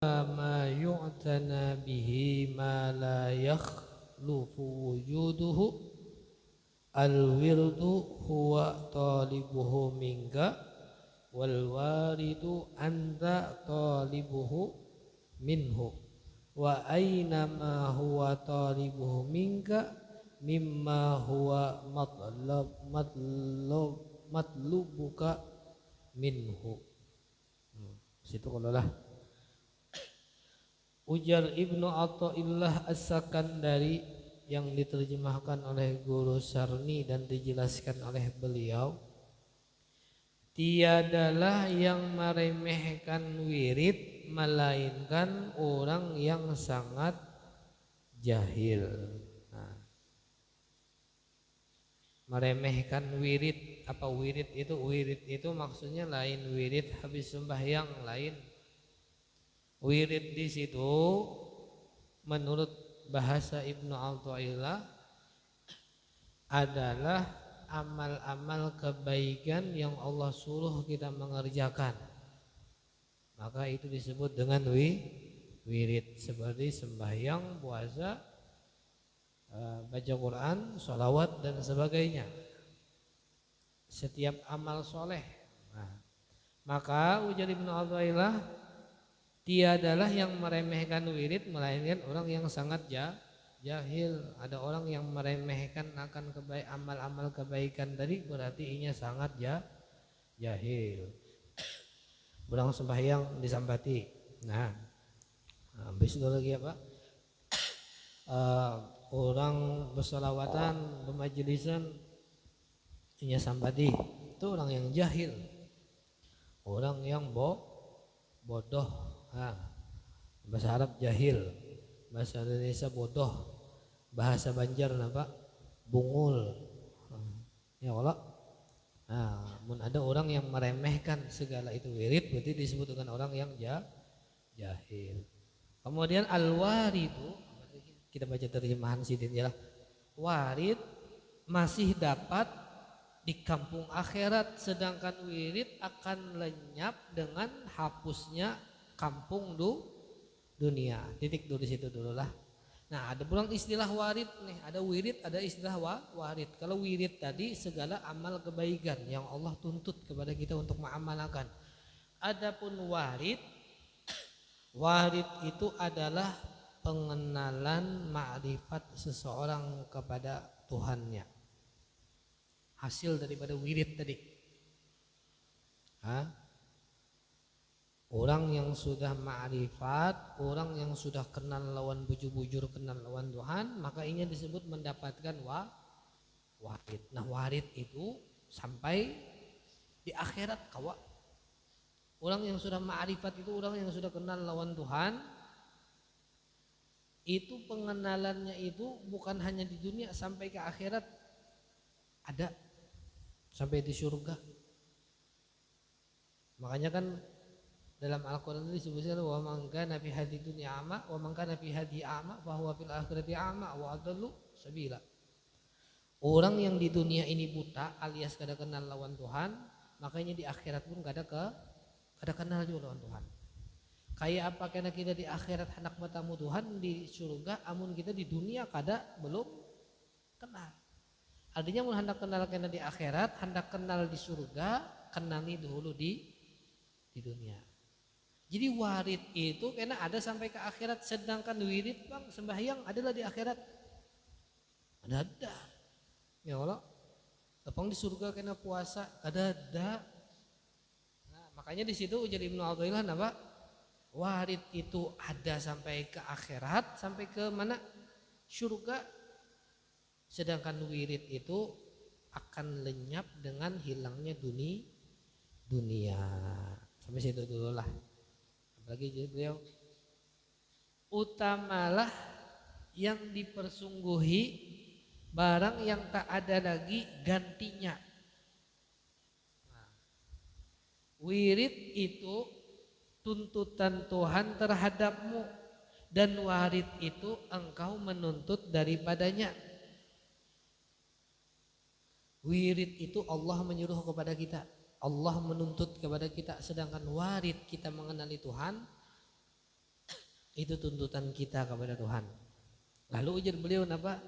ma yu'tana bihi ma la yakhlufu wujuduhu al-wirdu huwa talibuhu minka wal waridu anta talibuhu minhu wa aina ma huwa talibuhu minka mimma huwa matlubuka minhu. Situ kalau lah ujar Ibnu Athaillah As-Sakandari yang diterjemahkan oleh Guru Sarni dan dijelaskan oleh beliau, tiadalah yang meremehkan wirid melainkan orang yang sangat jahil. Nah, meremehkan wirid, apa wirid itu? Wirid itu maksudnya lain wirid habis sembahyang, lain wirid di situ menurut bahasa Ibnu Athaillah adalah amal-amal kebaikan yang Allah suruh kita mengerjakan, maka itu disebut dengan wirid, seperti sembahyang, puasa, baca Quran, sholawat dan sebagainya, setiap amal soleh. Nah, maka ujar Ibnu Athaillah, tiadalah yang meremehkan wirid melainkan orang yang sangat jahil. Ada orang yang meremehkan akan amal-amal kebaikan tadi, berarti inya sangat jahil. Orang sembahyang disambati. Nah, habis itu lagi apa? Orang bersolawatan, bermajlisan, inya sambati. Itu orang yang jahil. Orang yang bodoh. Bahasa Arab jahil, bahasa Indonesia bodoh, bahasa Banjar apa? Bungul. Ya Allah. Nah, ada orang yang meremehkan segala itu wirid, berarti disebut dengan orang yang jahil. Kemudian al-waridu, kita baca terjemahan sidin ya. Warid masih dapat di kampung akhirat, sedangkan wirid akan lenyap dengan hapusnya kampung dunia. Titik dulu di situ dulu lah. Nah, ada pulang istilah warid nih, ada wirid, ada istilah warid. Kalau wirid tadi segala amal kebaikan yang Allah tuntut kepada kita untuk mengamalkan. Adapun warid itu adalah pengenalan ma'rifat seseorang kepada Tuhannya. Hasil daripada wirid tadi. Orang yang sudah ma'rifat, orang yang sudah kenal lawan bujur-bujur, kenal lawan Tuhan, maka ini disebut mendapatkan warid. Nah, warid itu sampai di akhirat kawa. Orang yang sudah ma'rifat itu orang yang sudah kenal lawan Tuhan. Itu pengenalannya itu bukan hanya di dunia, sampai ke akhirat ada, sampai di surga. Makanya kan dalam Al-Quran itu disebutkan wa man kana fi hadhihi dunya a'ma wa man kana fi hadhihi a'ma fa huwa fil akhirati a'ma wa adallu sabila. Orang yang di dunia ini buta alias kada kenal lawan Tuhan, makanya di akhirat pun kada kenal juga lawan Tuhan. Kayak apa karena kita di akhirat hendak bertemu Tuhan di surga, amun kita di dunia belum kenal. Artinya mun hendak kenal kena di akhirat, hendak kenal di surga, kenali dulu di dunia. Jadi warid itu kena ada sampai ke akhirat, sedangkan wirid bang sembahyang adalah di akhirat. Ada. Ya Allah. Tepang di surga kena puasa, ada. Nah, makanya di situ ujar Ibnu Athaillah apa? Warid itu ada sampai ke akhirat, sampai ke mana? Surga. Sedangkan wirid itu akan lenyap dengan hilangnya dunia. Sampai situ dulu lah. Apalagi jadi beliau, utamalah yang dipersungguhi barang yang tak ada lagi gantinya. Wirid itu tuntutan Tuhan terhadapmu, dan warid itu engkau menuntut daripadanya. Wirid itu Allah menyuruh kepada kita, Allah menuntut kepada kita, sedangkan warid kita mengenali Tuhan, Itu tuntutan kita kepada Tuhan. Lalu ujar beliau apa?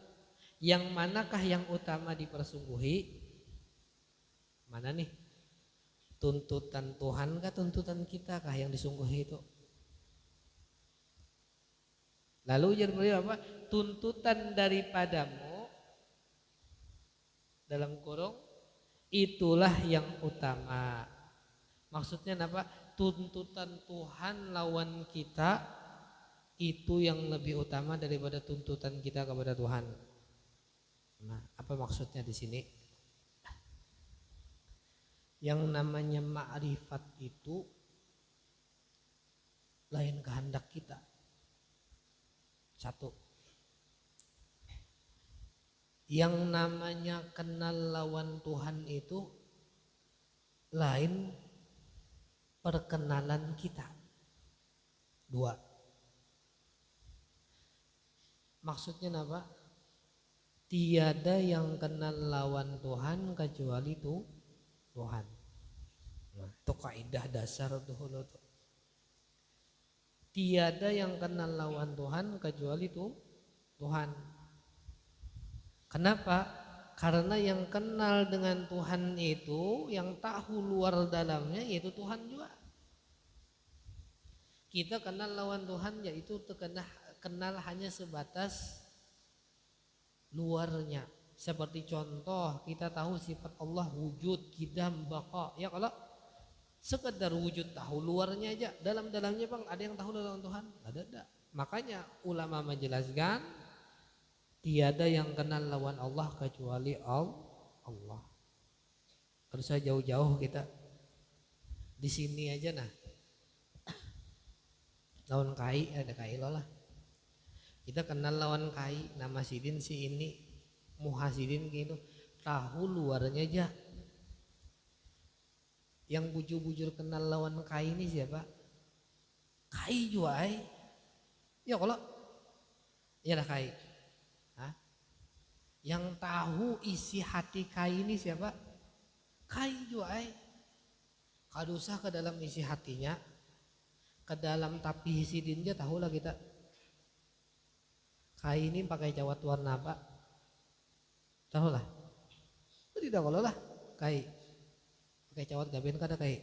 Yang manakah yang utama dipersungguhi? Mana nih? Tuntutan Tuhan kah tuntutan kita kah yang disungguhi itu? Lalu ujar beliau apa? Tuntutan daripadamu dalam kurung itulah yang utama. Maksudnya apa? Tuntutan Tuhan lawan kita itu yang lebih utama daripada tuntutan kita kepada Tuhan. Nah, apa maksudnya di sini? Yang namanya ma'rifat itu lain kehendak kita. Satu. Yang namanya kenal lawan Tuhan itu lain perkenalan kita. Dua. Maksudnya apa? Tiada yang kenal lawan Tuhan kecuali itu Tuhan. Nah, itu kaidah dasar dulu tuh. Tiada yang kenal lawan Tuhan kecuali itu Tuhan. Kenapa? Karena yang kenal dengan Tuhan itu, yang tahu luar dalamnya yaitu Tuhan juga. Kita kenal lawan Tuhan yaitu kenal hanya sebatas luarnya. Seperti contoh kita tahu sifat Allah wujud, qidam, baqa. Ya kalau sekedar wujud tahu luarnya aja, dalamnya Bang ada yang tahu lawan Tuhan? Ada. Makanya ulama menjelaskan tiada yang kenal lawan Allah kecuali Allah. Harus jauh-jauh kita. Di sini aja nah. Lawan kai ada kai lo lah. Kita kenal lawan kai nama sidin si ini muhasidin gitu. Tahu luarnya aja. Yang bujur-bujur kenal lawan kai ini siapa? Kai juai. Ya kalau ya lah kai. Hah? Yang tahu isi hati kai ini siapa? Kai juai. Kadusah ke dalam isi hatinya, ke dalam tapi sidinnya tahulah kita. Kai ini pakai cawat warna apa? Tahulah. Tidak kalau lah kai. Pakai cawat gaben kada kai.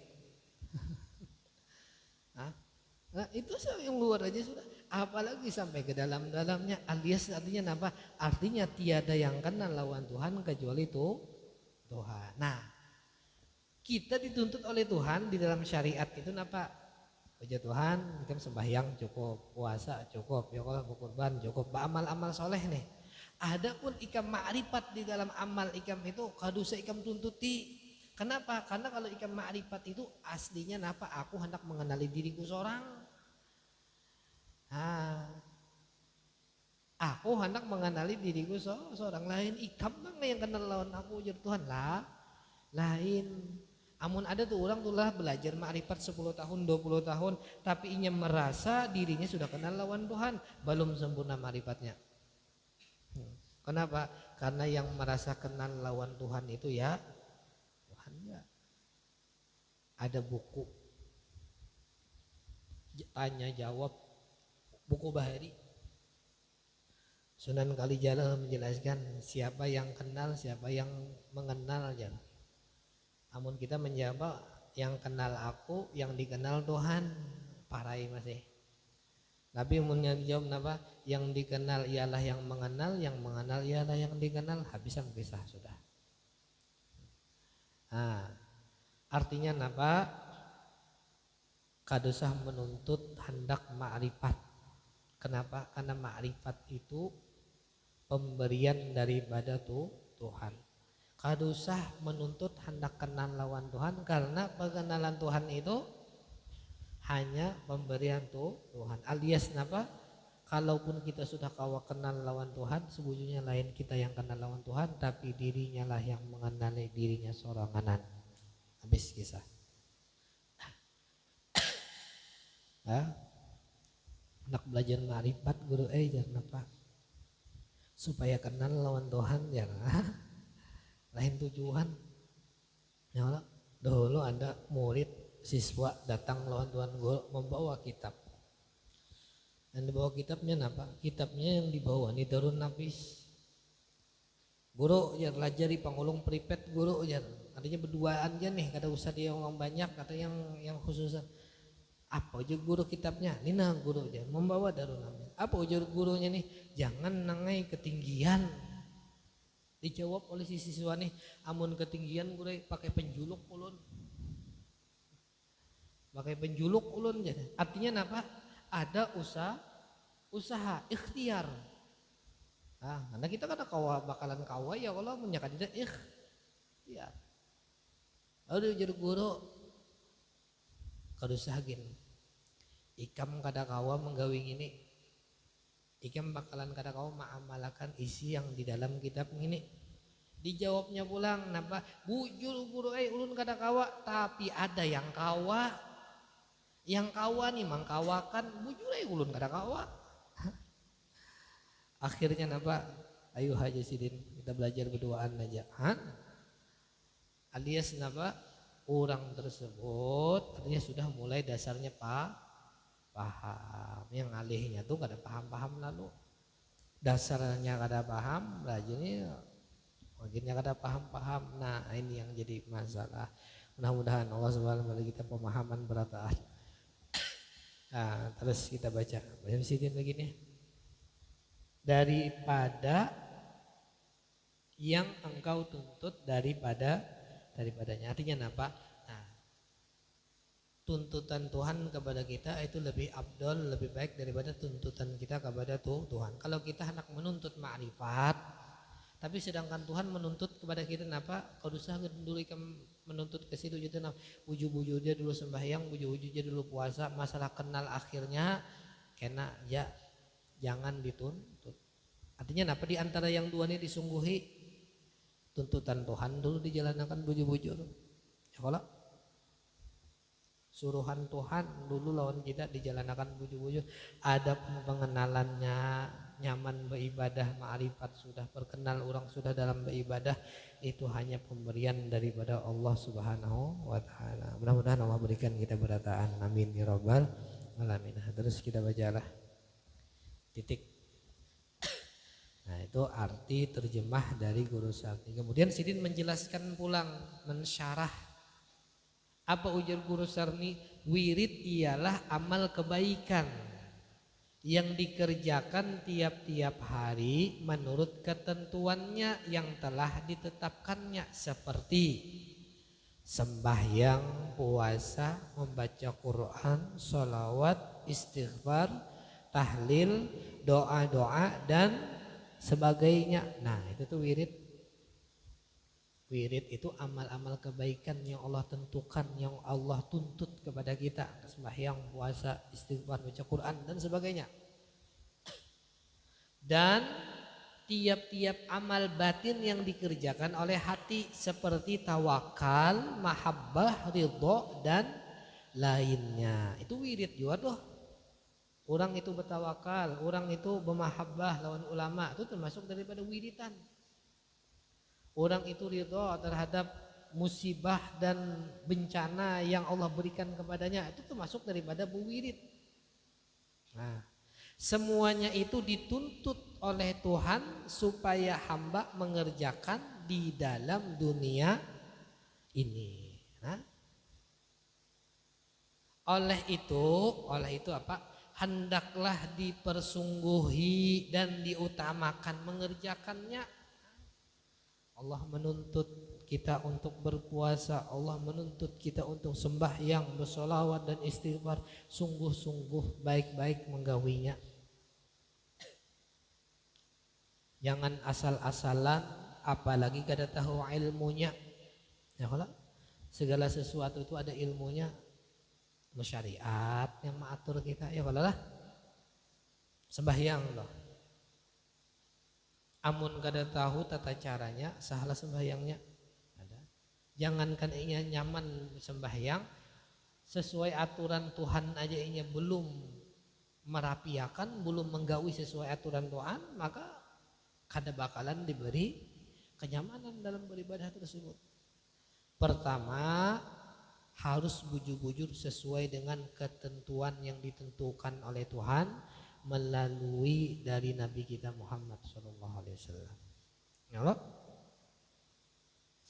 Nah itu yang luar aja sudah. Apalagi sampai ke dalamnya alias artinya apa? Artinya tiada yang kenal lawan Tuhan kecuali itu Tuhan. Nah kita dituntut oleh Tuhan di dalam syariat itu apa? Puja Tuhan, ikam sembahyang cukup, puasa cukup, ya kalau berkurban cukup, amal-amal soleh nih. Adapun ikam ma'rifat di dalam amal ikam itu kadusa ikam tuntuti. Kenapa? Karena kalau ikam ma'rifat itu aslinya napa? Aku hendak mengenali diriku seorang. Aku hendak mengenali diriku seorang lain. Ikam bang yang kenal lawan aku ujar Tuhan lah. Lain. Amun ada tuh orang tuh lah belajar ma'rifat 10 tahun 20 tahun tapi inya merasa dirinya sudah kenal lawan Tuhan, belum sempurna ma'rifatnya. Kenapa? Karena yang merasa kenal lawan Tuhan itu ya Tuhan ya. Ada buku tanya jawab, buku Bahari Sunan Kalijaga menjelaskan siapa yang kenal, siapa yang mengenal aja. Namun kita menjawab yang kenal aku, yang dikenal Tuhan, parai masih. Tapi menjawab apa? Yang dikenal ialah yang mengenal ialah yang dikenal. Habisan kisah sudah. Artinya apa? Kadusah menuntut hendak ma'rifat. Kenapa? Karena ma'rifat itu pemberian daripada Tuhan. Kadusah menuntut hendak kenal lawan Tuhan karena pengenalan Tuhan itu hanya pemberian Tuhan. Alias napa? Kalaupun kita sudah kawa kenal lawan Tuhan, sebujurnya lain kita yang kenal lawan Tuhan, tapi dirinya lah yang mengenali dirinya soranganan. Habis kisah. Anak belajar ma'rifat guru jangan apa? Supaya kenal lawan Tuhan jangan. Lain tujuan. Ya, dulu ada murid siswa datang lawan Tuhan guru membawa kitab. Dan dibawa kitabnya apa? Kitabnya yang dibawa ini Darun Nafis. Guru ya pelajari pangulung pripet guru ya. Artinya berduaan aja nih, kada usah dia orang banyak, kata yang khususan. Apa aja guru kitabnya? Nina guru aja membawa Darun Nafis. Apa ujar gurunya nih? Jangan nangai ketinggian. Dijawab oleh si siswa nih, amun ketinggian guru pakai penjuluk ulun. Pakai penjuluk ulun jadi. Artinya apa? Ada usaha ikhtiar. Nah, karena kita kan bakalan kawa ya kalau menyakan tidak ikhtiar. Lalu jadi guru kadusahgin. Ikam kada kawa menggawing ini. Ikam bakalan kada kawa mengamalkan isi yang di dalam kitab ini. Dijawabnya pulang napa? Bujur guru ulun kada kawa, tapi ada yang kawa. Yang kawa nih mangkawakan bujur ulun kada kawa. Akhirnya napa? Ayo Haji Sidin kita belajar berduaan aja. Alias napa? Orang tersebut artinya sudah mulai dasarnya paham. Yang alihnya tuh kada paham lalu. Dasarnya kada paham, rajinnya makinnya kada paham. Nah, ini yang jadi masalah. Mudah-mudahan Allah Subhanahu wa taala kita pemahaman berataan. Nah, terus kita baca. Baca Sidin begini. Daripada yang engkau tuntut daripadanya. Artinya apa? Nah, tuntutan Tuhan kepada kita itu lebih abdol, lebih baik daripada tuntutan kita kepada Tuhan. Kalau kita hendak menuntut ma'rifat, tapi sedangkan Tuhan menuntut kepada kita apa? Kalau usah dulu menuntut ke situ gitu nah, buju-buju dia dulu sembahyang, buju-buju dia dulu puasa, masalah kenal akhirnya kena ya jangan dituntut. Artinya apa? Di antara yang dua ini disungguhi tuntutan Tuhan dulu dijalankan buju-buju. Ya kalau suruhan Tuhan dulu lawan kita dijalankan buju-buju. Ada pengenalannya, nyaman beribadah, ma'rifat sudah perkenal, orang sudah dalam beribadah, itu hanya pemberian daripada Allah Subhanahu wa taala. Mudah-mudahan Allah berikan kita berataan. Amin ya rabbal alamin. Terus kita bacalah titik. Nah, itu arti terjemah dari Guru Sakti. Kemudian Sidin menjelaskan pulang, mensyarah. Apa ujar Guru Sarni? Wirid ialah amal kebaikan yang dikerjakan tiap-tiap hari menurut ketentuannya yang telah ditetapkannya, seperti sembahyang, puasa, membaca Quran, sholawat, istighfar, tahlil, doa-doa dan sebagainya. Nah, itu tuh wirid. Wirid itu amal-amal kebaikan yang Allah tentukan, yang Allah tuntut kepada kita. Sembahyang, puasa, istighfar, baca Quran dan sebagainya. Dan tiap-tiap amal batin yang dikerjakan oleh hati seperti tawakal, mahabbah, ridho dan lainnya. Itu wirid juga tuh. Orang itu bertawakal, orang itu bermahabbah lawan ulama, itu termasuk daripada wiridan. Orang itu ridho terhadap musibah dan bencana yang Allah berikan kepadanya, itu termasuk daripada buwirid. Nah, semuanya itu dituntut oleh Tuhan supaya hamba mengerjakan di dalam dunia ini. Nah, oleh itu apa? Hendaklah dipersungguhi dan diutamakan mengerjakannya. Allah menuntut kita untuk berpuasa, Allah menuntut kita untuk sembahyang, bersolawat dan istighfar. Sungguh-sungguh baik-baik menggawinya. Jangan asal-asalan, apalagi kada tahu ilmunya. Ya kalau segala sesuatu itu ada ilmunya. Syariat yang mengatur kita, ya kalau lah sembahyang loh. Amun kada tahu tata caranya, salah sembahyangnya ada. Jangankan ingin nyaman sembahyang sesuai aturan Tuhan aja inya belum merapiakan, belum menggawi sesuai aturan Tuhan, maka kada bakalan diberi kenyamanan dalam beribadah tersebut. Pertama, harus bujur-bujur sesuai dengan ketentuan yang ditentukan oleh Tuhan, melalui dari Nabi kita Muhammad sallallahu alaihi wasallam. Ya,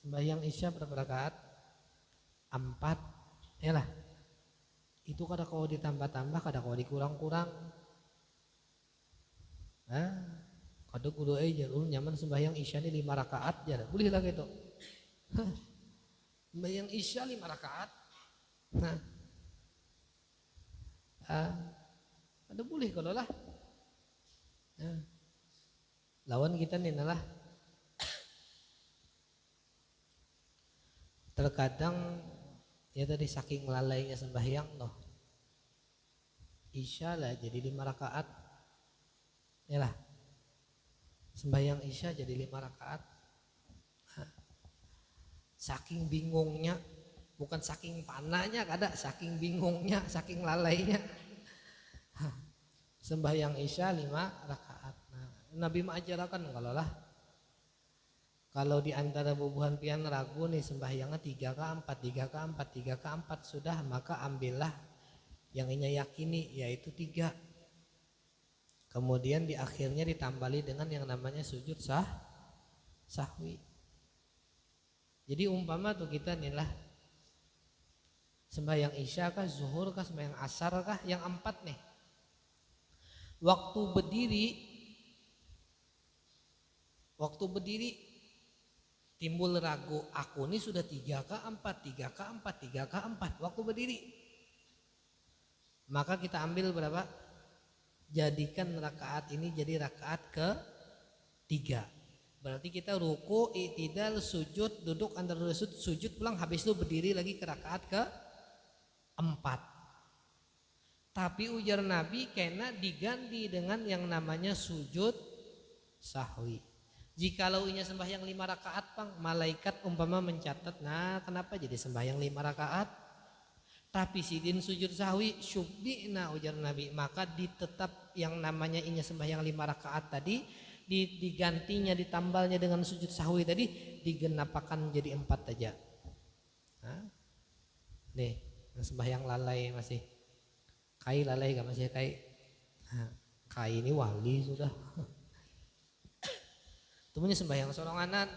sembahyang Isya berapa rakaat? 4. Ya lah. Itu kada kau ditambah-tambah, kada kau dikurang-kurang. Kada kudu aja nyaman sembahyang Isya ni 5 rakaat aja. Boleh lah gitu. Sembahyang Isya 5 rakaat. Ada boleh kalau lah. Lawan kita nih lah. Terkadang ya tadi saking lalainya sembahyang loh. Isya lah jadi 5 rakaat. Yalah. Sembahyang Isya jadi 5 rakaat. Saking bingungnya, bukan saking panahnya kada, saking bingungnya, saking lalainya. Sembahyang Isya 5 rakaat. Nabi mengajarkan kalau di antara bubuhan pian ragu nih sembahyangnya 3 ke 4 sudah, maka ambillah yang inya yakini yaitu 3. Kemudian di akhirnya ditambali dengan yang namanya sujud sahwi. Jadi umpama tuh kita nih lah sembahyang Isya kah, zuhur kah, sembahyang asar kah, yang 4 nih. Waktu berdiri timbul ragu, aku ini sudah 3 ke 4 waktu berdiri. Maka kita ambil berapa? Jadikan rakaat ini jadi rakaat ke-3. Berarti kita ruku, i'tidal, sujud, duduk antara sujud pulang, habis itu berdiri lagi ke rakaat ke-4. Tapi ujar Nabi kena diganti dengan yang namanya sujud sahwi. Jikalau inya sembahyang 5 rakaat pang, malaikat umpama mencatat, nah kenapa jadi sembahyang 5 rakaat? Tapi sidin sujud sahwi syubbi'na ujar Nabi, maka ditetap yang namanya inya sembahyang 5 rakaat tadi digantinya, ditambalnya dengan sujud sahwi tadi digenapakan jadi 4 aja. Nih, sembahyang lalai masih. Kai lalai gak masih kai? Kai ini wali sudah. Temunya sembahyang soronganan.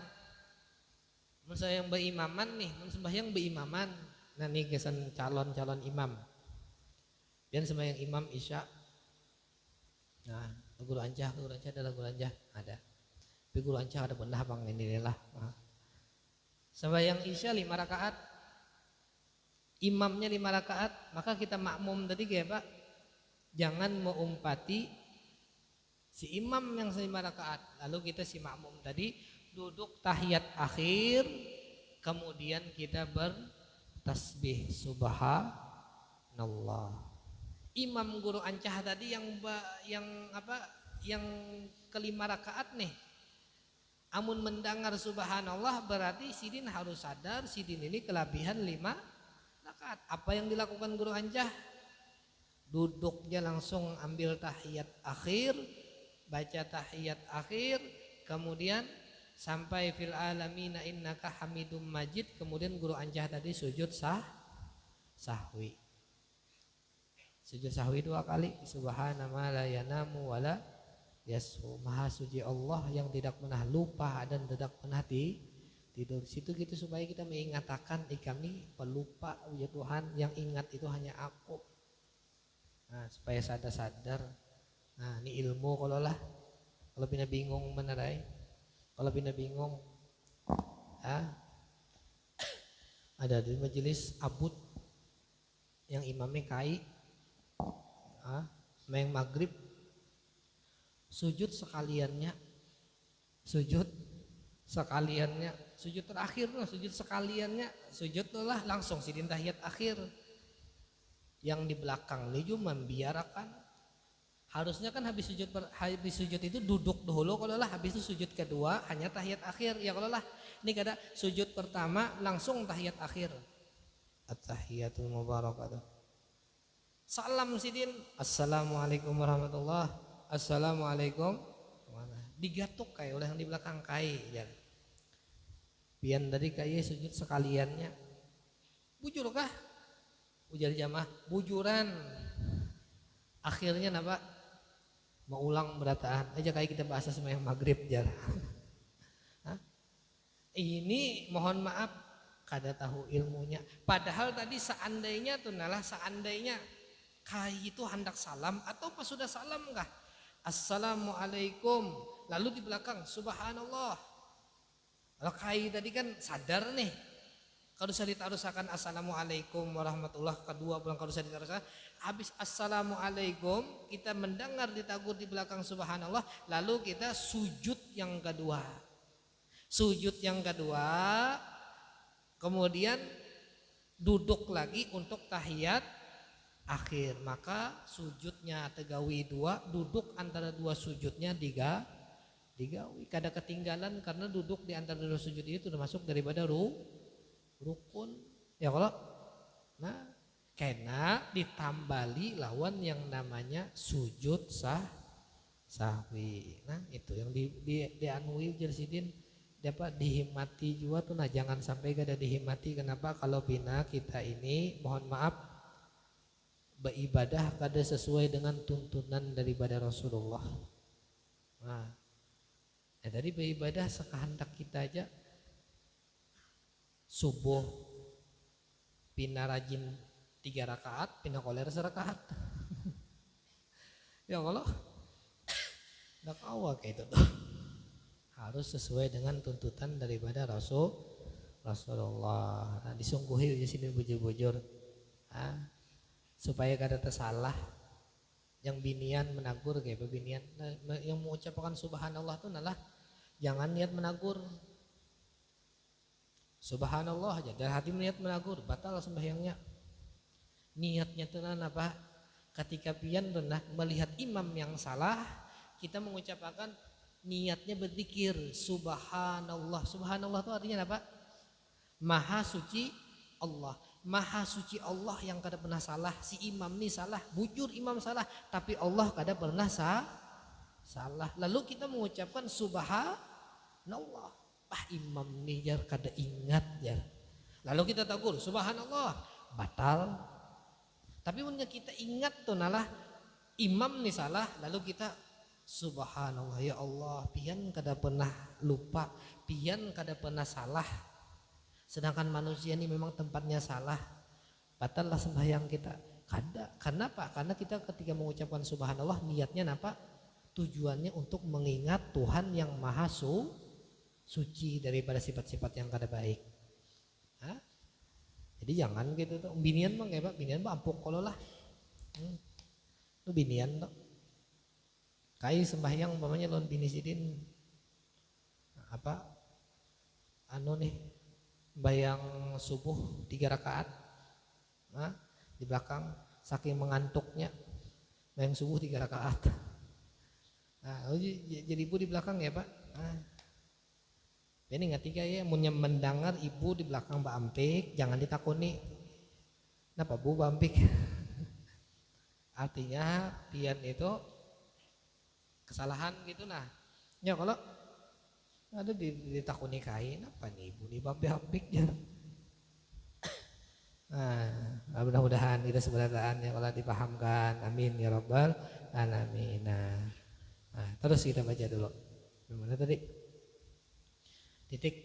Mun sayang beimaman nih, mun sembahyang beimaman. Nah nih kesan calon imam. Biar sembahyang imam Isya. Nah, guru ancah ada guru ancah ada. Tapi guru ancah ada benda bang ini lah. Sembahyang Isya 5 rakaat. Imamnya 5 rakaat, maka kita makmum tadi kayak Pak. Jangan mengumpati si imam yang 5 rakaat. Lalu kita si makmum tadi duduk tahiyat akhir, kemudian kita bertasbih subhanallah. Imam guru ancah tadi yang ke-5 rakaat nih. Amun mendengar subhanallah berarti sidin harus sadar sidin ini kelebihan 5 rakaat. Apa yang dilakukan guru ancah? Duduknya langsung ambil tahiyat akhir, baca tahiyat akhir, kemudian sampai fil alamina innaka hamidum majid, kemudian guru ancah tadi sujud sahwi. Sujud sahwi 2 kali, subhana ma la yanamu wala yashu, maha suci Allah yang tidak pernah lupa dan tidak pernah tidur. Situ gitu supaya kita mengatakan kami pelupa ya Tuhan, yang ingat itu hanya aku. Nah, supaya sadar. Nah, ini ilmu kalau pina bingung menerai. Kalau pina bingung ada di majelis abud yang imamnya kai main maghrib sujud sekaliannya sujud terakhir lah, sujud sekaliannya sujud lah langsung sidin tahiyat akhir. Yang di belakang ini cuma membiarkan. Harusnya kan habis sujud itu duduk dulu, kalau lah habis itu sujud kedua hanya tahiyat akhir. Ya kalau lah ini kada sujud pertama langsung tahiyat akhir. At-tahiyatul mubarakatuh. Salam sidin, assalamualaikum warahmatullah, assalamualaikum. Digatuk kayak oleh yang di belakang kai ya. Pian tadi kayak sujud sekaliannya. Bujur kah? Ujar jamaah bujuran. Akhirnya napa? mau ulang berataan aja kayak kita bahasa sembahyang maghrib jar. Ini mohon maaf kada tahu ilmunya. Padahal tadi seandainya tuh nalah seandainya kai itu hendak salam atau pas sudah salam kah? Assalamualaikum. Lalu di belakang subhanallah. Kalau kai tadi kan sadar nih. Kalau saya ditaruhkan assalamualaikum warahmatullah kedua pulang kalau saya ditaruhkan habis assalamualaikum kita mendengar ditagur di belakang subhanallah lalu kita sujud yang kedua. Sujud yang kedua kemudian duduk lagi untuk tahiyat akhir maka sujudnya tegawi dua duduk antara dua sujudnya digawi kada ketinggalan karena duduk di antara dua sujud itu termasuk daripada rukun ya kalau nah kena ditambali lawan yang namanya sujud sahwi nah itu yang dianui Jersidin dapat dihimati juga tuh nah jangan sampai gak ada dihimati kenapa kalau bina kita ini mohon maaf beribadah kada sesuai dengan tuntunan daripada Rasulullah nah dari beribadah sekehendak kita aja subuh pina rajin 3 rakaat pina koler serakaat ya kalau ndak awak kayak itu tuh harus sesuai dengan tuntutan daripada Rasulullah. Nah, disungguhi aja sini bujur-bujur, supaya kada tersalah. Yang binian menagur kayak binian, nah, yang mengucapkan subhanallah itu nalah jangan niat menagur. Subhanallah aja, dari hati niat menagur, batal sembahyangnya. Niatnya itu apa? Ketika pian rendah melihat imam yang salah, kita mengucapkan niatnya berzikir subhanallah. Subhanallah itu artinya apa? Maha suci Allah. Maha suci Allah yang kada pernah salah. Si imam nih salah, bujur imam salah, tapi Allah kada pernah salah. Lalu kita mengucapkan subhanallah. Imam nih jar kada ingat jar. Lalu kita tagur subhanallah, batal. Tapi punya kita ingat tuh nalah imam nih salah, lalu kita subhanallah ya Allah, pian kada pernah lupa, pian kada pernah salah. Sedangkan manusia ini memang tempatnya salah. Batallah sembahyang kita. Kada. Karena apa? Karena kita ketika mengucapkan subhanallah niatnya apa? Tujuannya untuk mengingat Tuhan yang maha suci daripada sifat-sifat yang kada baik. Jadi jangan gitu tuh. Binian bang kayak binian bang ampuk kalau lah. Lu binian tuh. Kai sembahyang umpamanya lawan bini sidin apa anu nih bayang subuh 3 rakaat di belakang saking mengantuknya bayang subuh 3 rakaat jadi ibu di belakang ya pak ini nggak tiga ya mendengar ibu di belakang Mbak Ampik jangan ditakuni kenapa bu Mbak Ampik artinya pian itu kesalahan gitu nah ya kalau ada ditakuni kain apa nih ibu nih babe-babik ya nah mudah-mudahan kita seberataan ya kalau dipahamkan amin ya rabbal alamin nah terus kita baca dulu gimana tadi titik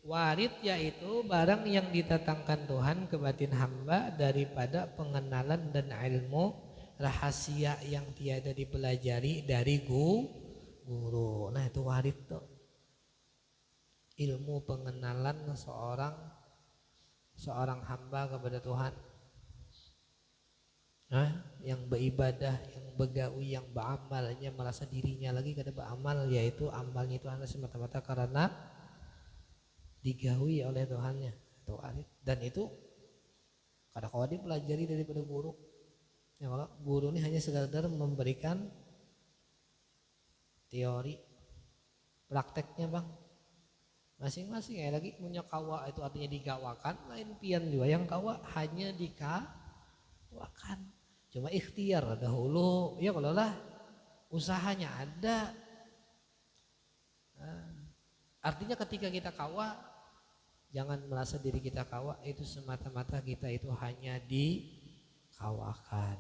warid yaitu barang yang ditatangkan Tuhan ke batin hamba daripada pengenalan dan ilmu rahasia yang tiada dipelajari dari guru. Nah itu warid tuh. Ilmu pengenalan seorang hamba kepada Tuhan. Yang beribadah, yang begawi, yang beramal, hanya merasa dirinya lagi kada beramal, yaitu amalnya itu hanya semata-mata karena digawi oleh Tuhannya. Itu warid. Dan itu kada kawa dipelajari daripada guru. Ya kalau guru ini hanya sekadar memberikan teori, prakteknya bang, masing-masing ya lagi punya kawa itu artinya digawakan, lain pian juga yang kawa hanya dikawakan, cuma ikhtiar dahulu, ya kalau lah usahanya ada, artinya ketika kita kawa, jangan merasa diri kita kawa itu semata-mata kita itu hanya dikawakan.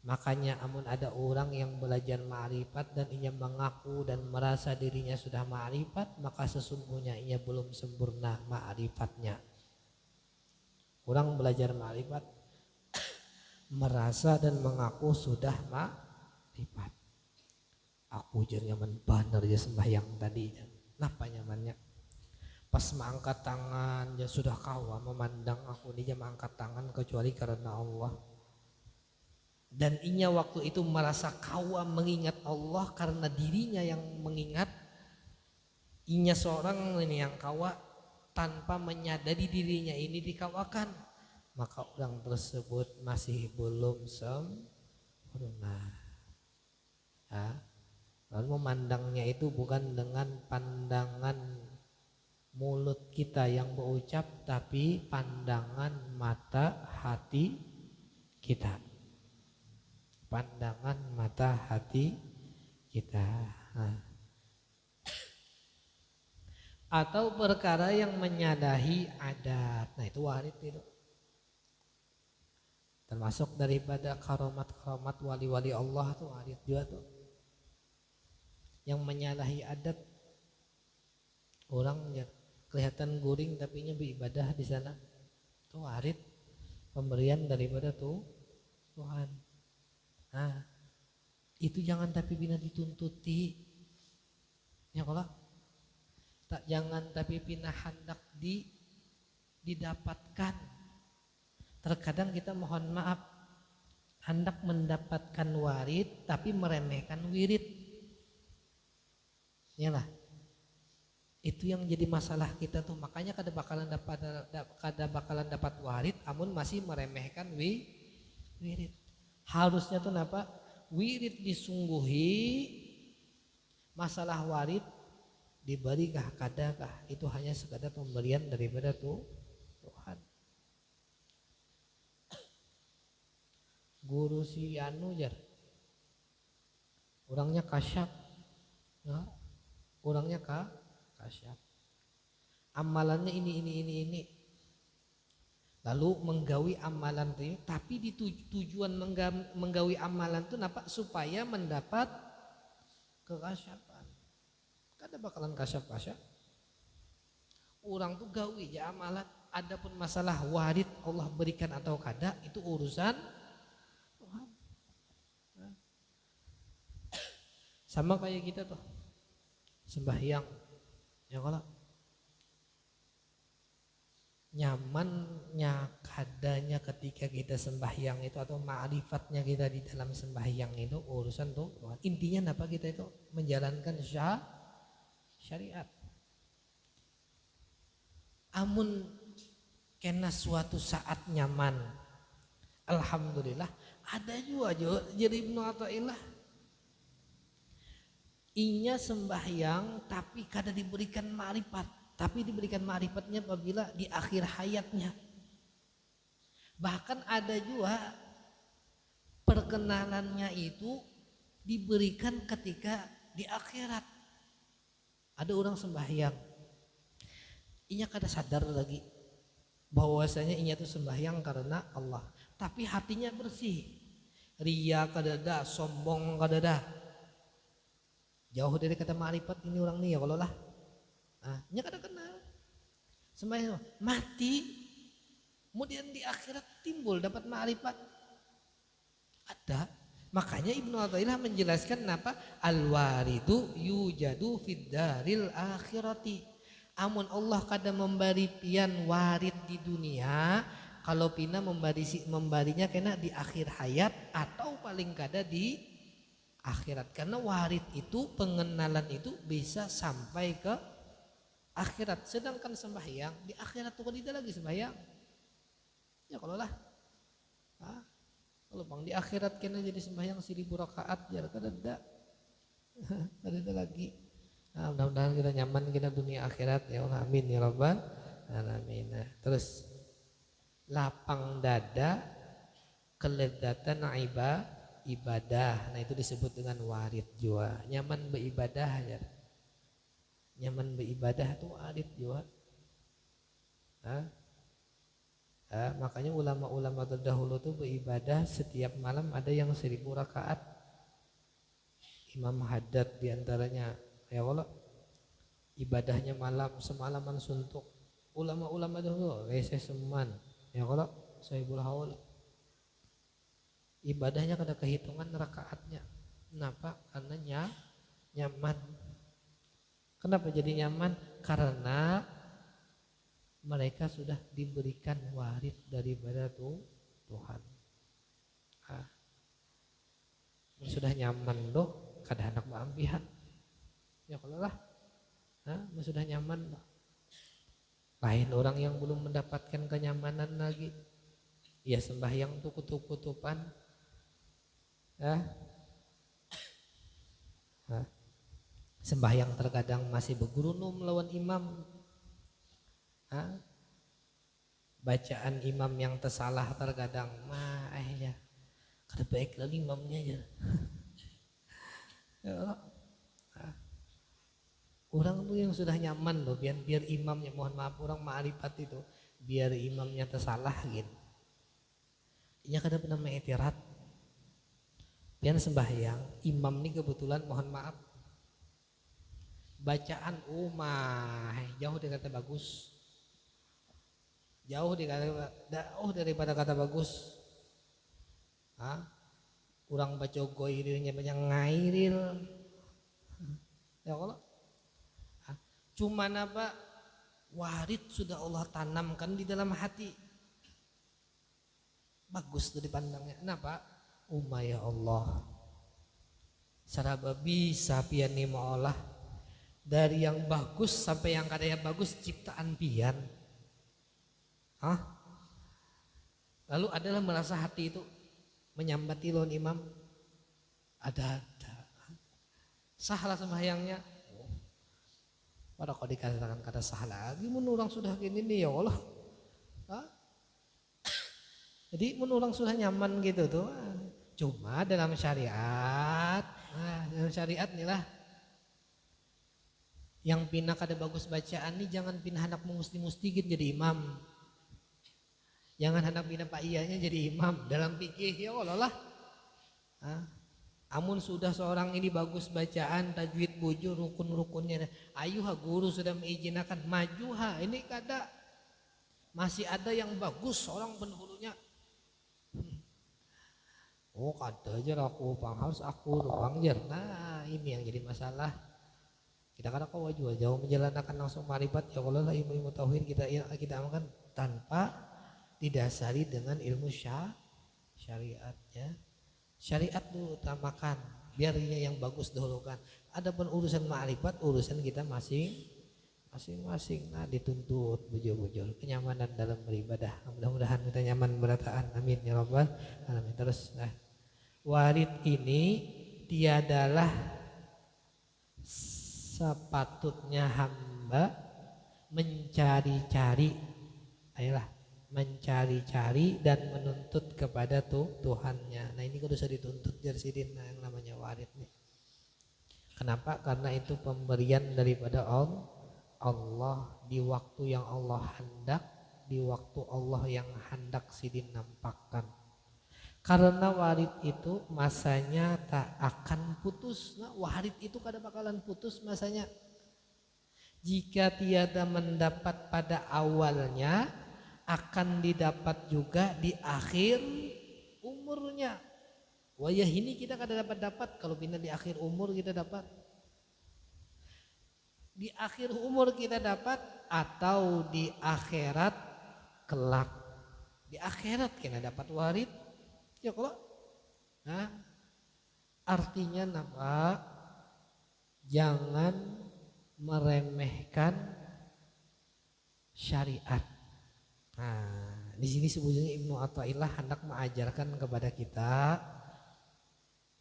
Makanya amun ada orang yang belajar ma'rifat dan ia mengaku dan merasa dirinya sudah ma'rifat, maka sesungguhnya ia belum sempurna ma'rifatnya. Orang belajar ma'rifat merasa dan mengaku sudah ma'rifat. Aku jadi nyaman bener ya sembahyang tadi. Napa nyamannya? Pas mengangkat tangan ya sudah kawa memandang aku dia mengangkat tangan kecuali karena Allah. Dan inya waktu itu merasa kawa mengingat Allah karena dirinya yang mengingat. Inya seorang ini yang kawa tanpa menyadari dirinya ini dikawakan. Maka orang tersebut masih belum sempurna. Lalu memandangnya itu bukan dengan pandangan mulut kita yang berucap, tapi pandangan mata hati kita. Pandangan mata hati kita. Atau perkara yang menyadahi adat. Nah itu warid itu. Termasuk daripada karomat-karomat wali-wali Allah tuh warid juga tuh. Yang menyalahi adat. Orang ya kelihatan guring tapi nya beribadah di sana. Itu warid pemberian daripada tuh Tuhan. Nah, itu jangan tapi bina dituntuti. Ya kalau tak jangan tapi bina hendak didapatkan. Terkadang kita mohon maaf hendak mendapatkan warid tapi meremehkan wirid. Yalah. Itu yang jadi masalah kita tuh. Makanya kada bakalan dapat warid amun masih meremehkan wirid. Harusnya tuh napa? Wirid disungguhi, masalah warid diberikah kadakah, itu hanya sekadar pemberian daripada Tuhan. Guru si anu jar, orangnya kasyaf, nah, orangnya kasyaf, amalannya ini. Lalu menggawi amalan itu, tapi di tujuan menggawi amalan itu napa? Supaya mendapat kekasyapan. Kada bakalan kasyaf. Orang tuh gawi ya amalan. Adapun masalah warid Allah berikan atau kada itu urusan Tuhan. Sama kayak kita tuh sembahyang, ya kalau nyamannya kadanya ketika kita sembahyang itu atau ma'rifatnya kita di dalam sembahyang itu urusan tuh Tuhan. Intinya apa kita itu menjalankan syariat. Amun kena suatu saat nyaman, alhamdulillah. Ada juga jadi Ibnu Athaillah inya sembahyang tapi kada diberikan ma'rifat. Tapi diberikan ma'rifatnya apabila di akhir hayatnya. Bahkan ada juga perkenalannya itu diberikan ketika di akhirat. Ada orang sembahyang, inya kada sadar lagi bahwasanya inya itu sembahyang karena Allah. Tapi hatinya bersih, ria kada ada, sombong kada ada. Jauh dari kata ma'rifat ini orang nih ya kalau lah. Nya kada kenal sembahyang mati, kemudian di akhirat timbul dapat ma'rifat ada. Makanya Ibnu Athaillah menjelaskan apa? Al-waridu yujadu fid daril akhirati. Amun Allah kada memberi pian warid di dunia, kalau pina memberinya kena di akhir hayat atau paling kada di akhirat. Karena warid itu pengenalan itu bisa sampai ke akhirat, sedangkan sembahyang di akhirat tuh tidak lagi sembahyang. Ya kalau lah, kalau bang di akhirat kena jadi sembahyang 1000 rakaat ya kada ada lagi. Nah, mudah-mudahan kita nyaman kita dunia akhirat ya Allah, amin ya rabbal alamin. Terus lapang dada kelezatan ibadah. Nah itu disebut dengan warid juga. Nyaman beribadah ya. Nyaman beribadah tuh warid juga. Makanya ulama-ulama terdahulu tuh beribadah setiap malam ada yang 1000 rakaat. Imam Haddad diantaranya, ya Allah, ibadahnya malam semalaman suntuk. Ulama-ulama dahulu, Rese Seman, ya Allah, Sohibul Haul, ibadahnya kada kehitungan rakaatnya. Kenapa? Karena nyaman. Kenapa jadi nyaman? Karena mereka sudah diberikan waris daripada Tuhan. Sudah nyaman doh, kada anak baampihan. Ya kalau lah, sudah nyaman doh. Lain orang yang belum mendapatkan kenyamanan lagi, ya sembahyang tuh kutup-kutupan, sembahyang terkadang masih bergurunum lawan imam. Bacaan imam yang tersalah terkadang ya kada baik lagi imamnya aja. Orang tuh yang sudah nyaman loh, biar imamnya, mohon maaf orang ma'rifat itu, biar imamnya tersalah gitu. Inya kada pernah mengiktirat. Biar sembahyang imam ini kebetulan mohon maaf bacaan jauh dari kata bagus, jauh daripada kata bagus. Kurang baca goirilnya banyak ngairil, ya Allah. Cuman apa, warid sudah Allah tanamkan di dalam hati, bagus tuh dipandangnya. Kenapa? Ya Allah, saraba bisa pian ni maolah dari yang bagus sampai yang kada yang bagus ciptaan pian. Lalu adalah merasa hati itu menyambati lawan imam, ada sahlah sembahyangnya. Pada kau dikatakan kata sah lagi, menurang sudah gini nih ya Allah. Jadi menurang sudah nyaman gitu tuh. Cuma dalam syariat, dalam syariat nih lah, yang pindah kada bagus bacaan nih jangan pindah anak musti-musti gitu jadi imam. Jangan anak pindah pak iyanya jadi imam dalam fikih ya Allah lah. Amun sudah seorang ini bagus bacaan, tajwid, bujur, rukun-rukunnya, ayuha guru sudah mengizinkan majuha, ini kada masih ada yang bagus orang pendahulunya. Kada aja aku harus aku ruang jer. Nah ini yang jadi masalah. Kita kadang kau jauh menjalankan langsung marifat ya Allah lah, ilmu tauhid kita amalkan tanpa didasari dengan ilmu syariatnya. Syariat dulu utamakan, biarnya yang bagus dahulukan. Adapun urusan ma'rifat urusan kita masing-masing. Dituntut bujur-bujur kenyamanan dalam beribadah. Mudah-mudahan kita nyaman berataan. Amin ya rabbal alamin. Terus warid ini tiadalah sepatutnya hamba mencari-cari, mencari-cari dan menuntut kepada Tuhannya. Nah ini kudu dituntut jarsidin yang namanya warid nih. Kenapa? Karena itu pemberian daripada Allah di waktu yang Allah hendak, di waktu Allah yang hendak sidin nampakkan. Karena warid itu masanya tak akan putus. Nah, warid itu kada bakalan putus masanya. Jika tiada mendapat pada awalnya, akan didapat juga di akhir umurnya. Wayah ini kita kada dapat kalau pindah di akhir umur kita dapat. Di akhir umur kita dapat atau di akhirat kelak. Di akhirat kita dapat warid. Ya kalau artinya apa? Jangan meremehkan syariat. Di sini sebetulnya Ibnu Athaillah hendak mengajarkan kepada kita,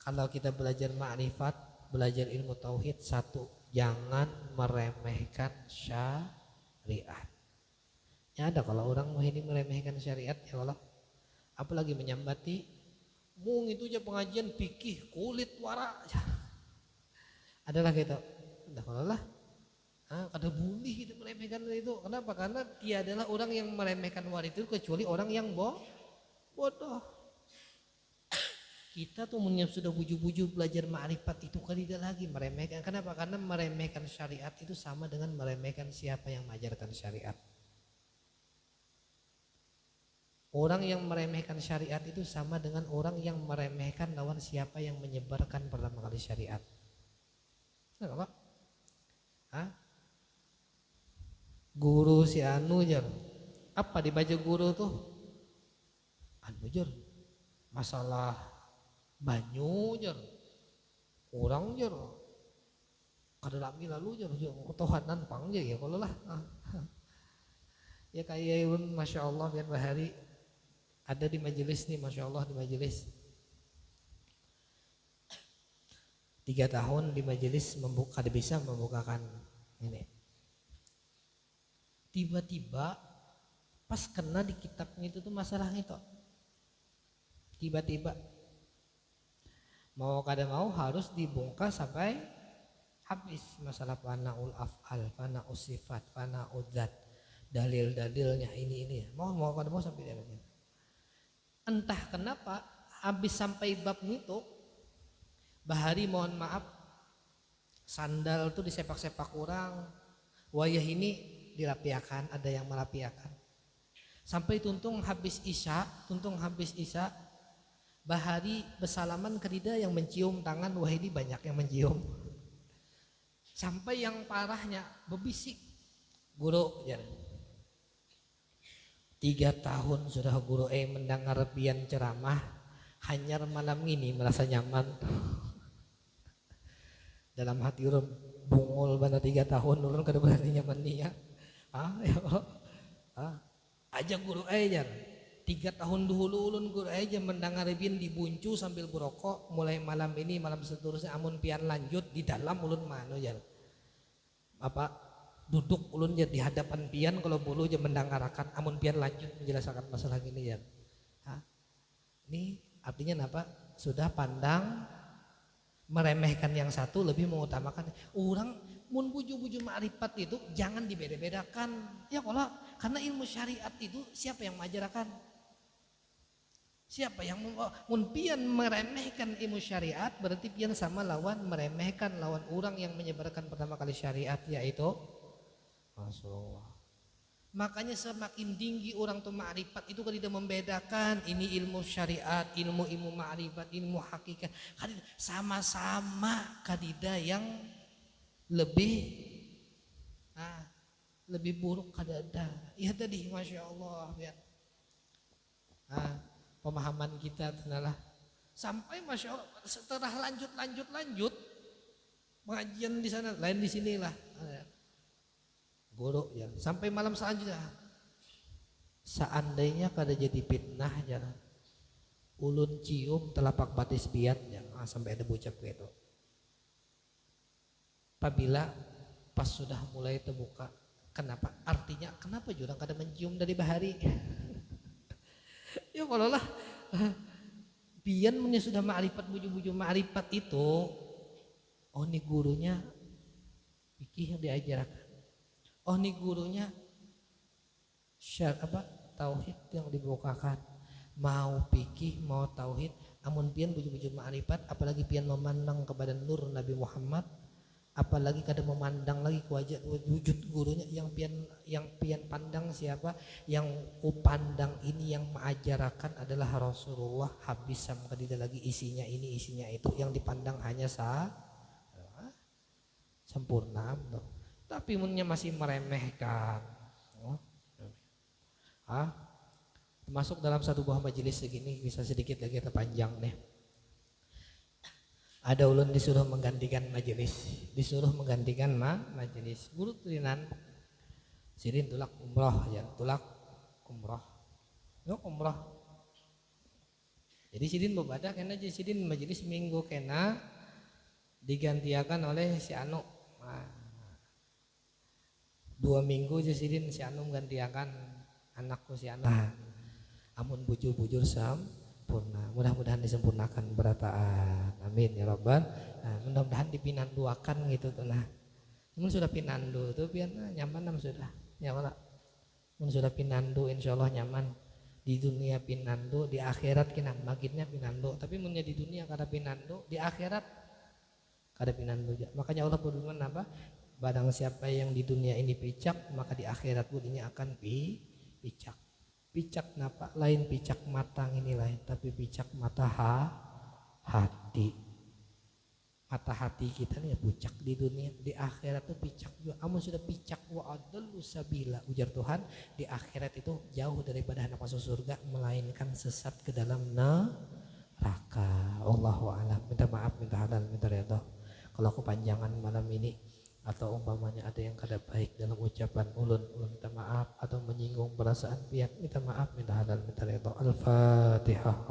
kalau kita belajar ma'rifat, belajar ilmu tauhid, satu, jangan meremehkan syariat. Ya ada kalau orang mau ini meremehkan syariat ya Allah, apalagi menyambati, mung itu aja pengajian fikih kulit wara, adalah gitu. Dah kalau lah, Kada boleh kita meremehkan itu. Kenapa? Karena tiadalah orang yang meremehkan wanita itu kecuali orang yang bodoh. Kita tuh sudah buju-buju belajar ma'rifat itu kan tidak lagi meremehkan. Kenapa? Karena meremehkan syariat itu sama dengan meremehkan siapa yang mengajarkan syariat. Orang yang meremehkan syariat itu sama dengan orang yang meremehkan lawan siapa yang menyebarkan pertama kali syariat. Kenapa? Guru si anu jar. Apa dibaca guru tuh? Anu jar. Masalah banyu jar. Orang jar. Kada lami lalu jar. Ketohanan pang jar ya kalau lah. Ya kayak masya Allah biar bahari ada di majelis nih, masya Allah di majelis 3 tahun di majelis ada bisa membukakan ini. Tiba-tiba pas kena di kitabnya itu tuh masalah itu. Tiba-tiba mau kada mau harus dibongkar sampai habis masalah fana'ul af'al, fana'ul sifat, fana'ul dzat, dalil-dalilnya ini. Mau kada mau sampai dia. Entah kenapa habis sampai bab itu bahari mohon maaf sandal tuh disepak-sepak kurang, wayah ini dirapiakan, ada yang merapiakan sampai tuntung habis isya bahari bersalaman kedida yang mencium tangan, wah ini banyak yang mencium sampai yang parahnya bebisik guru ya. 3 tahun sudah guru mendengar pian ceramah, hanyar malam ini merasa nyaman. Dalam hati urun bungul bana 3 tahun urun kada berarti nyaman nih ya. Ya Allah. Aja guru jar. 3 tahun dulu ulun guru aja mendengar pian dibuncu sambil berokok, mulai malam ini malam seterusnya amun pian lanjut di dalam ulun mano jar. Apa duduk ulun di hadapan pian kalau bulu aja mendengarkan amun pian lanjut menjelaskan masalah gini ya. Ini artinya apa? Sudah pandang meremehkan yang satu lebih mengutamakan orang mun buju-buju ma'rifat itu jangan dibeda-bedakan ya kalau karena ilmu syariat itu siapa yang mengajarkan? Siapa yang mun pian meremehkan ilmu syariat berarti pian sama lawan meremehkan lawan orang yang menyebarkan pertama kali syariat yaitu Rasulullah. Makanya semakin tinggi orang tuh ma'rifat itu kan tidak membedakan ini ilmu syariat, ilmu ma'rifat, ilmu hakikat. Sama-sama kadida yang lebih buruk kadada. Ya tadi masya Allah ya. Pemahaman kita tenalah sampai masya Allah setelah lanjut pengajian di sana lain di sinilah. Guru ya sampai malam selanjutnya seandainya kada jadi fitnah ya ulun cium telapak batis pian ya sampai ada bocap gitu apabila pas sudah mulai terbuka kenapa artinya kenapa jurang kada mencium dari bahari ya kalau lah pian punya sudah ma'rifat buju-buju ma'rifat itu ini gurunya pikir yang diajarkan. Ini gurunya tauhid yang dibukakan. Mau fikih, mau tauhid, amun pian buju-buju ma'rifat, apalagi pian memandang kepada nur Nabi Muhammad, apalagi kada memandang lagi wajah wujud gurunya yang pian pandang siapa? Yang pandang ini yang mengajarkan adalah Rasulullah, habis sampai tidak lagi isinya ini, isinya itu, yang dipandang hanya sempurna. Tapi munnya masih meremehkan. Masuk dalam satu buah majelis segini bisa sedikit lagi terpanjang nih. Ada ulun disuruh menggantikan majelis, majelis. Guru tulinan sidin tulak umroh ya, umroh. Jadi sidin bebadak kena aja sidin majelis minggu kena digantiakan oleh si anu. 2 minggu jasidin si anu menggantiakan anakku si anak. Amun bujur sempurna. Mudah-mudahan disempurnakan berataan. Amin ya Rabbal. Mudah-mudahan dipinanduakan gitu tuh nah. Mun sudah pinando tuh biar nyaman nam sudah. Ya wala. Mun sudah pinando insyaallah nyaman. Di dunia pinando, di akhirat kinang magitnya pinando. Tapi munnya di dunia kada pinando, di akhirat kada pinando aja. Makanya Allah berfirman apa? Barang siapa yang di dunia ini picak, maka di akhirat budinya akan picak. Picak napa? Lain picak mata ini lain, tapi picak mata hati. Mata hati kita nih ya pucak di dunia, di akhirat tuh picak juga. Amun sudah picak wa adallu sabila, ujar Tuhan, di akhirat itu jauh daripada hendak masuk surga, melainkan sesat ke dalam neraka. Allahu a'lam. Minta maaf, minta halal, minta ridha kalau kepanjangan malam ini, atau umpamanya ada yang kada baik dalam ucapan ulun minta maaf, atau menyinggung perasaan pihak, minta maaf, minta halal, minta ridha. Al-Fatihah.